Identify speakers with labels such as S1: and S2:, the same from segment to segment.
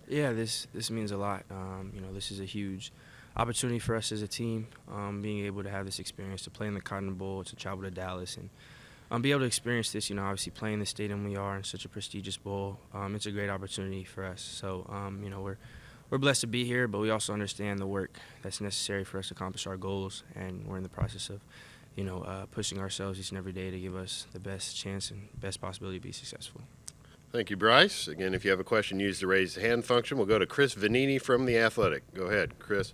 S1: Yeah, this means a lot. This is a huge opportunity for us as a team, being able to have this experience to play in the Cotton Bowl, to travel to Dallas, and be able to experience this. Obviously playing the stadium we are in such a prestigious bowl, it's a great opportunity for us. So, we're blessed to be here, but we also understand the work that's necessary for us to accomplish our goals, and we're in the process of, pushing ourselves each and every day to give us the best chance and best possibility to be successful.
S2: Thank you, Bryce. Again, if you have a question, use the raise hand function. We'll go to Chris Vanini from The Athletic. Go ahead, Chris.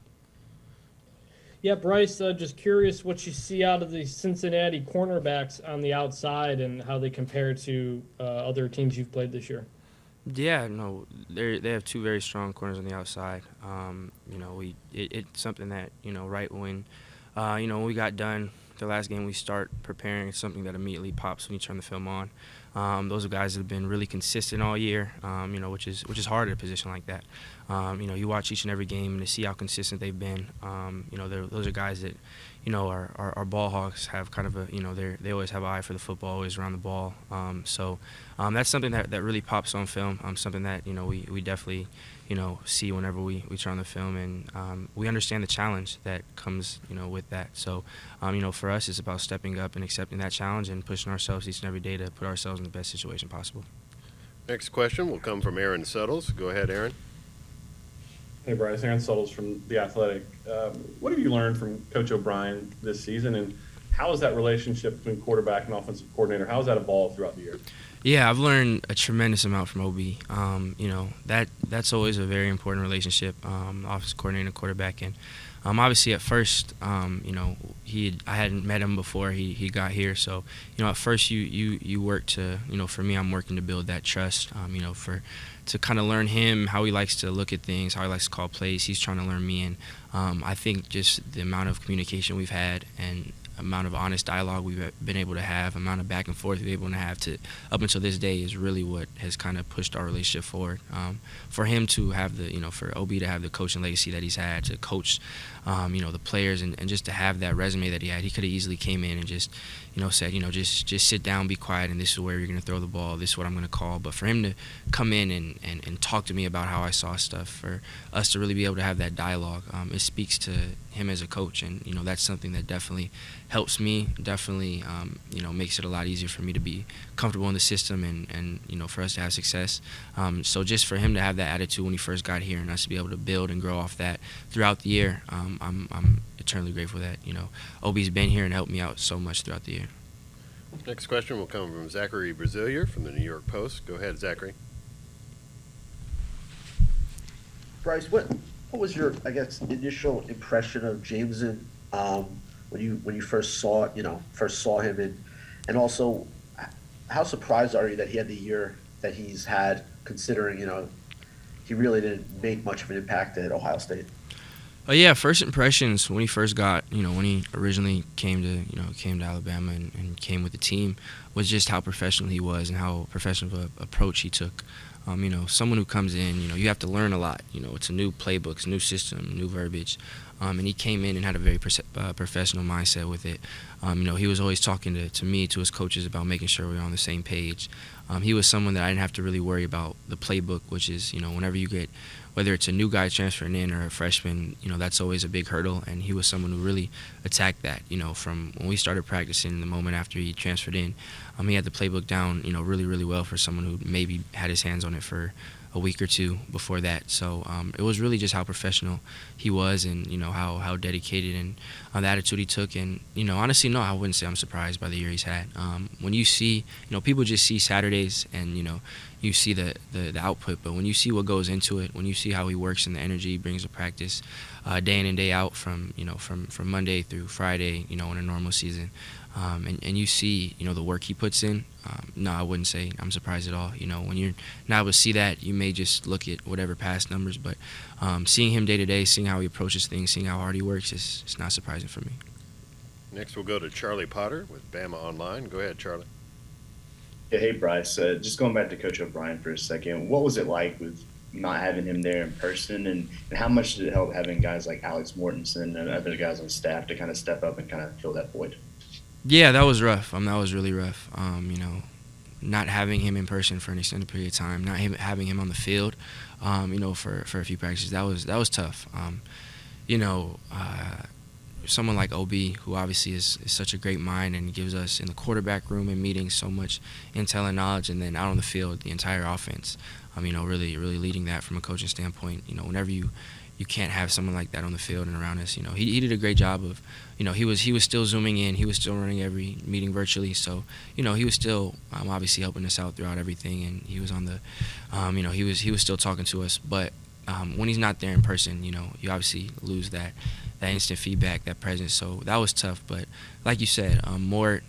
S3: Yeah, Bryce, just curious what you see out of the Cincinnati cornerbacks on the outside and how they compare to other teams you've played this year.
S1: Yeah, no, they have two very strong corners on the outside. It's something that right when we got done the last game, we start preparing. It's something that immediately pops when you turn the film on. Those are guys that have been really consistent all year, which is hard at a position like that. You watch each and every game and to see how consistent they've been. Those are guys that, our ball hawks have kind of they always have an eye for the football, always around the ball. That's something that really pops on film. Something that we definitely see whenever we turn on the film, and we understand the challenge that comes with that. So for us, it's about stepping up and accepting that challenge and pushing ourselves each and every day to put ourselves in the best situation possible.
S2: Next question will come from Aaron Suttles. Go ahead, Aaron.
S4: Hey, Bryce. Aaron Suttles from The Athletic. What have you learned from Coach O'Brien this season, and how has that relationship between quarterback and offensive coordinator, how has that evolved throughout the year?
S1: Yeah, I've learned a tremendous amount from OB. That's always a very important relationship, offensive coordinator and quarterback. And obviously at first, I hadn't met him before he got here. So, at first you work to, for me, I'm working to build that trust, to kind of learn him, how he likes to look at things, how he likes to call plays. He's trying to learn me. And I think just the amount of communication we've had and amount of honest dialogue we've been able to have, amount of back and forth we've been able to have to up until this day is really what has kind of pushed our relationship forward. For him to have for OB to have the coaching legacy that he's had, to coach, the players and just to have that resume that he had, he could have easily came in and just, said, just sit down, be quiet, and this is where you're going to throw the ball, this is what I'm going to call. But for him to come in and talk to me about how I saw stuff, for us to really be able to have that dialogue, it speaks to him as a coach, and that's something that definitely helps me, definitely makes it a lot easier for me to be comfortable in the system and for us to have success. So just for him to have that attitude when he first got here and us to be able to build and grow off that throughout the year, I'm eternally grateful that OB's been here and helped me out so much throughout the year.
S2: Next question will come from Zachary Brazilier from the New York Post. Go ahead, Zachary.
S5: Bryce, what was your, I guess, initial impression of Jameson when you first saw him, and also how surprised are you that he had the year that he's had, considering he really didn't make much of an impact at Ohio State?
S1: Yeah, first impressions when he first got, when he originally came to Alabama and came with the team, was just how professional he was and how professional of an approach he took. Someone who comes in, you have to learn a lot. It's a new playbook, it's a new system, new verbiage. And he came in and had a very professional mindset with it. He was always talking to me, to his coaches, about making sure we were on the same page. He was someone that I didn't have to really worry about the playbook, which is, whenever you get, whether it's a new guy transferring in or a freshman, that's always a big hurdle. And he was someone who really attacked that, from when we started practicing, the moment after he transferred in. He had the playbook down, really, really well for someone who maybe had his hands on it for a week or two before that. So it was really just how professional he was, and how dedicated and the attitude he took. And honestly, no, I wouldn't say I'm surprised by the year he's had. When you see, people just see Saturdays and you see the output, but when you see what goes into it, when you see how he works and the energy he brings to practice, day in and day out, from Monday through Friday, in a normal season, and you see the work he puts in, no, I wouldn't say I'm surprised at all. When you're not able to see that, you may just look at whatever past numbers, but seeing him day to day, seeing how he approaches things, seeing how hard he works, it's not surprising for me.
S2: Next we'll go to Charlie Potter with Bama Online. Go ahead, Charlie.
S6: Yeah, hey, Bryce. Just going back to Coach O'Brien for a second, what was it like with not having him there in person, and how much did it help having guys like Alex Mortensen and other guys on staff to kind of step up and kind of fill that void?
S1: Yeah, that was rough. That was really rough. not having him in person for an extended period of time, not having him on the field, for a few practices, that was tough. Someone like OB, who obviously is such a great mind and gives us in the quarterback room and meetings so much intel and knowledge, and then out on the field, the entire offense, really leading that from a coaching standpoint. Whenever you can't have someone like that on the field and around us, he did a great job of, he was still zooming in, he was still running every meeting virtually, so, he was still obviously helping us out throughout everything, and he was on the, he was still talking to us, but when he's not there in person, you obviously lose that instant feedback, that presence. So that was tough. But like you said, Mort,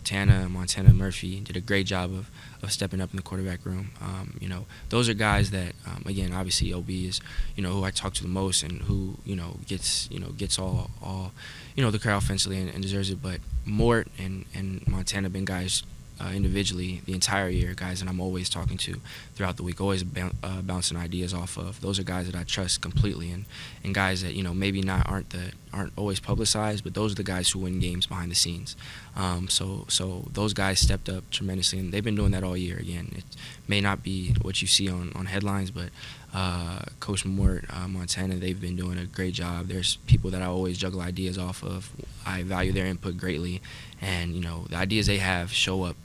S1: Tana, Montana, Murphy did a great job of stepping up in the quarterback room. Those are guys that, again, obviously OB is, who I talk to the most and who, gets all the credit offensively and deserves it. But Mort and Montana have been guys individually the entire year, guys that I'm always talking to throughout the week, always bouncing ideas off of. Those are guys that I trust completely, and guys that maybe aren't always publicized, but those are the guys who win games behind the scenes. So those guys stepped up tremendously, and they've been doing that all year. Again, it may not be what you see on headlines, but Coach Mort, Montana, they've been doing a great job. There's people that I always juggle ideas off of. I value their input greatly, and the ideas they have show up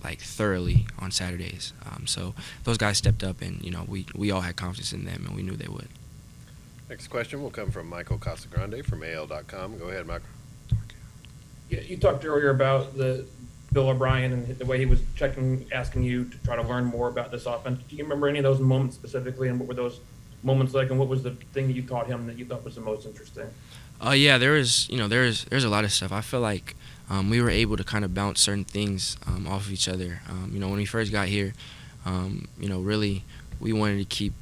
S1: like thoroughly on Saturdays. So those guys stepped up, and we all had confidence in them, and we knew they would.
S2: Next question will come from Michael Casagrande from AL.com. Go ahead, Michael.
S7: Yeah, you talked earlier about the Bill O'Brien and the way he was asking you to try to learn more about this offense. Do you remember any of those moments specifically, and what were those moments like, and what was the thing that you taught him that you thought was the most interesting?
S1: Yeah, there's a lot of stuff. I feel like we were able to kind of bounce certain things off of each other. When we first got here, really we wanted to keep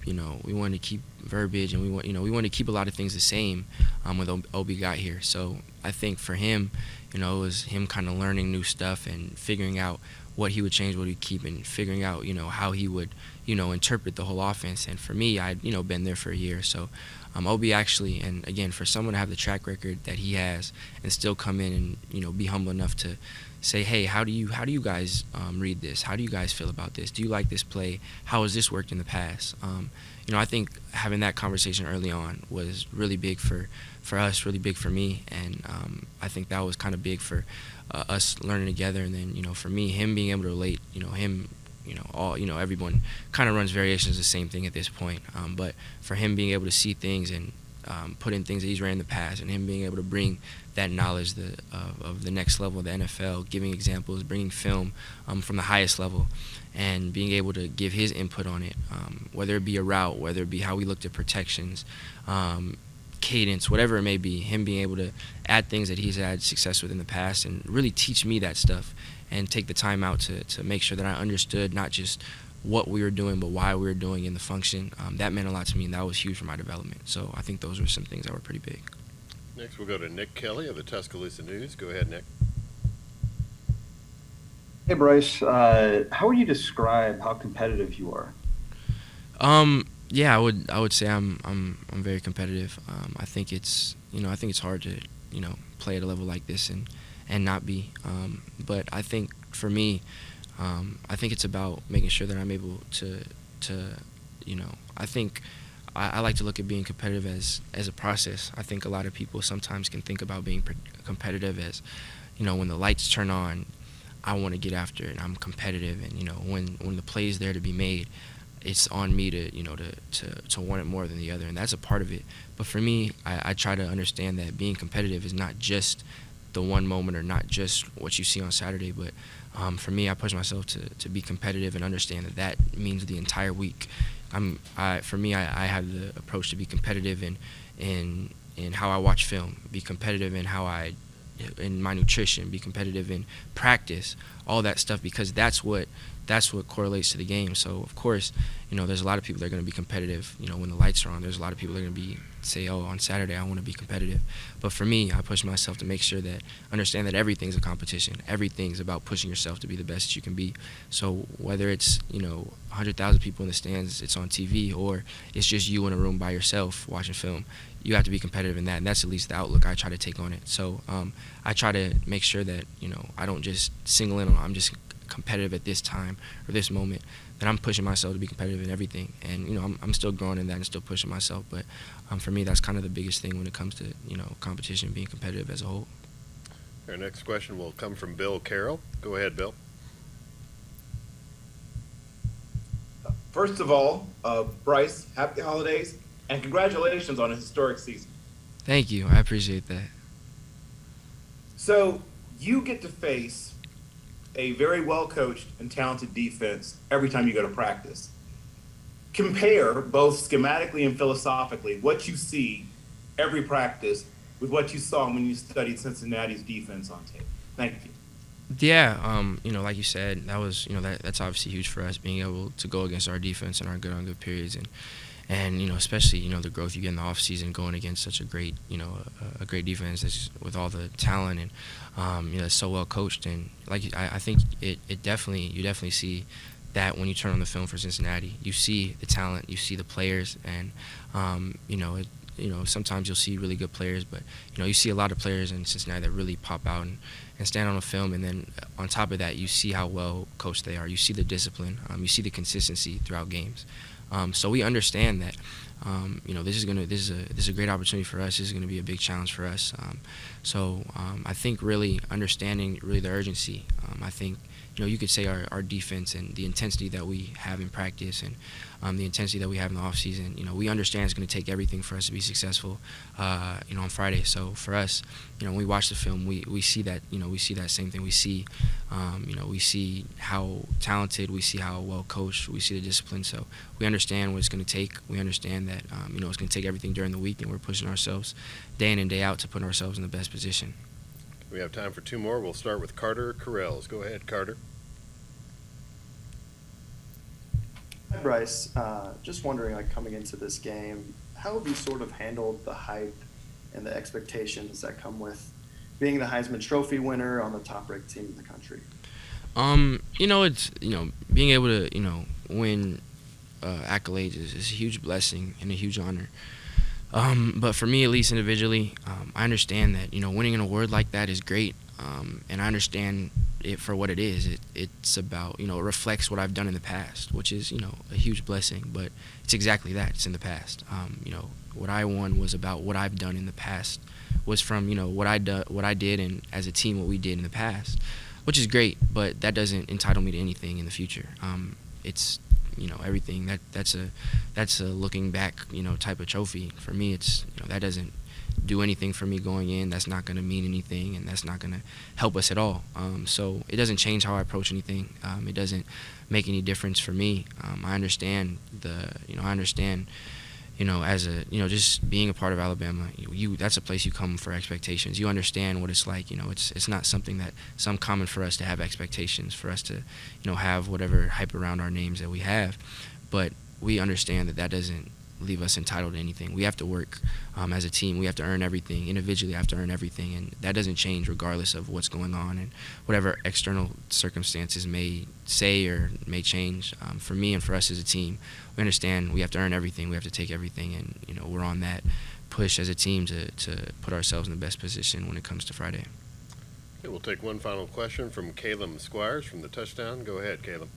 S1: verbiage, and we wanted to keep a lot of things the same when OB got here. So I think for him, it was him kind of learning new stuff and figuring out what he would change, what he'd keep, and figuring out how he would interpret the whole offense. And for me, I'd been there for a year, so OB actually, and again, for someone to have the track record that he has and still come in and be humble enough to say, hey, how do you guys read this? How do you guys feel about this? Do you like this play? How has this worked in the past? I think having that conversation early on was really big for us, really big for me, and I think that was kind of big for us learning together. And then for me, him being able to relate, everyone kind of runs variations of the same thing at this point, but for him being able to see things and put in things that he's ran in the past, and him being able to bring that knowledge of the next level of the NFL, giving examples, bringing film from the highest level, and being able to give his input on it, whether it be a route, whether it be how we looked at protections, cadence, whatever it may be, him being able to add things that he's had success with in the past and really teach me that stuff and take the time out to make sure that I understood not just what we were doing, but why we were doing in the function. That meant a lot to me, and that was huge for my development. So I think those were some things that were pretty big.
S2: Next, we'll go to Nick Kelly of the Tuscaloosa News. Go ahead, Nick.
S8: Hey, Bryce. How would you describe how competitive you are?
S1: Yeah, I would say I'm very competitive. I think it's hard to play at a level like this and not be. But I think for me, I think it's about making sure that I'm able to I think I like to look at being competitive as a process. I think a lot of people sometimes can think about being competitive as, when the lights turn on, I want to get after it, and I'm competitive, and when the play is there to be made, it's on me to want it more than the other, and that's a part of it. But for me, I try to understand that being competitive is not just the one moment or not just what you see on Saturday, but for me, I push myself to be competitive and understand that means the entire week. For me, I have the approach to be competitive in how I watch film, be competitive in my nutrition, be competitive in practice, all that stuff, because that's what correlates to the game. So of course, there's a lot of people that are going to be competitive, when the lights are on. There's a lot of people that are going to say, oh, on Saturday I want to be competitive. But for me, I push myself to make sure that understand that everything's a competition. Everything's about pushing yourself to be the best that you can be. So whether it's 100,000 people in the stands, it's on TV, or it's just you in a room by yourself watching film, you have to be competitive in that, and that's at least the outlook I try to take on it. So I try to make sure that I don't just single in I'm just competitive at this time or this moment, then I'm pushing myself to be competitive in everything. And, I'm still growing in that and still pushing myself. But for me, that's kind of the biggest thing when it comes to, competition, being competitive as a whole.
S2: Our next question will come from Bill Carroll. Go ahead, Bill.
S9: First of all, Bryce, happy holidays and congratulations on a historic season.
S1: Thank you. I appreciate that.
S9: So you get to face a very well-coached and talented defense every time you go to practice. Compare both schematically and philosophically what you see every practice with what you saw when you studied Cincinnati's defense on tape. Thank you.
S1: Yeah, like you said, that was, that's obviously huge for us, being able to go against our defense and our good on good periods, and especially, the growth you get in the offseason going against such a great, a great defense that's with all the talent and, it's so well coached. And I think you definitely see that when you turn on the film for Cincinnati. You see the talent, you see the players, and, sometimes you'll see really good players, but, you see a lot of players in Cincinnati that really pop out and stand on the film. And then on top of that, you see how well coached they are. You see the discipline. You see the consistency throughout games. So we understand that, this is a great opportunity for us. This is going to be a big challenge for us. I think really understanding really the urgency. I think, you could say our defense and the intensity that we have in practice and the intensity that we have in the offseason, we understand it's going to take everything for us to be successful, on Friday. So for us, when we watch the film, we see that, we see that same thing. We see, we see how talented, we see how well coached, we see the discipline. So we understand what it's going to take. We understand that, it's going to take everything during the week, and we're pushing ourselves day in and day out to put ourselves in the best position.
S2: We have time for two more. We'll start with Carter Carrells. Go ahead, Carter.
S10: Hi, Bryce. Just wondering, coming into this game, how have you sort of handled the hype and the expectations that come with being the Heisman Trophy winner on the top-ranked team in the country?
S1: It's, being able to, win accolades is a huge blessing and a huge honor. But for me, at least individually, I understand that, winning an award like that is great. And I understand it for what it is. It's about, it reflects what I've done in the past, which is, a huge blessing. But it's exactly that. It's in the past. What I won was about what I've done in the past, was from, what I did and as a team what we did in the past, which is great. But that doesn't entitle me to anything in the future. It's everything that's a looking back type of trophy. For me, it's that doesn't do anything for me going in. That's not going to mean anything, and that's not going to help us at all. So it doesn't change how I approach anything. It doesn't make any difference for me. I understand as a just being a part of Alabama, that's a place you come for expectations. You understand what it's like. It's not something that it's uncommon for us to have expectations, for us to have whatever hype around our names that we have, but we understand that doesn't leave us entitled to anything. We have to work as a team. We have to earn everything. Individually, I have to earn everything, and that doesn't change regardless of what's going on and whatever external circumstances may say or may change. For me and for us as a team, we understand we have to earn everything. We have to take everything, and we're on that push as a team to put ourselves in the best position when it comes to Friday.
S2: Okay, we'll take one final question from Caleb Squires from the Touchdown. Go ahead, Caleb.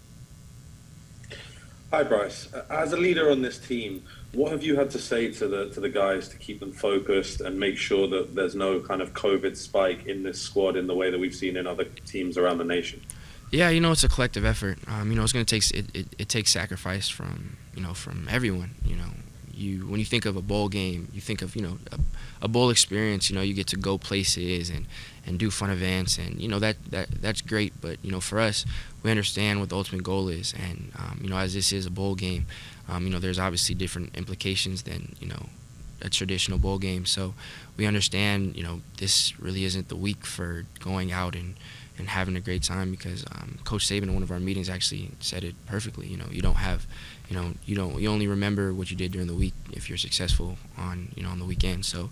S4: Hi, Bryce. As a leader on this team, what have you had to say to the guys to keep them focused and make sure that there's no kind of COVID spike in this squad in the way that we've seen in other teams around the nation?
S1: Yeah, it's a collective effort. It's going to take it takes sacrifice from everyone. When you think of a bowl game, you think of a bowl experience. You get to go places and do fun events, and that's great. But for us, we understand what the ultimate goal is, and as this is a bowl game, there's obviously different implications than a traditional bowl game. So we understand this really isn't the week for going out and having a great time, because Coach Saban in one of our meetings actually said it perfectly. You only remember what you did during the week if you're successful on the weekend. So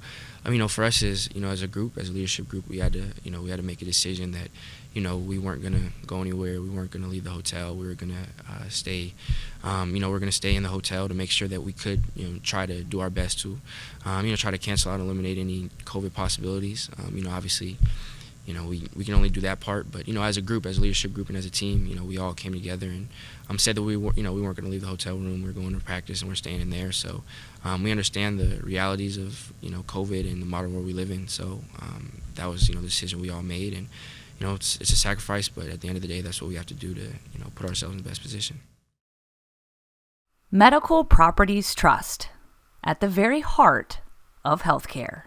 S1: for us as a group, as a leadership group, we had to make a decision that we weren't going to go anywhere. We weren't going to leave the hotel. We were going to stay we're going to stay in the hotel to make sure that we could try to do our best to try to cancel out and eliminate any COVID possibilities. Obviously you know, we can only do that part. But, you know, as a group, as a leadership group and as a team, you know, we all came together and said that we weren't going to leave the hotel room. We were going to practice and we're staying in there. So we understand the realities of, you know, COVID and the modern world we live in. So that was, you know, the decision we all made. And, you know, it's a sacrifice, but at the end of the day, that's what we have to do to, you know, put ourselves in the best position.
S11: Medical Properties Trust, at the very heart of healthcare.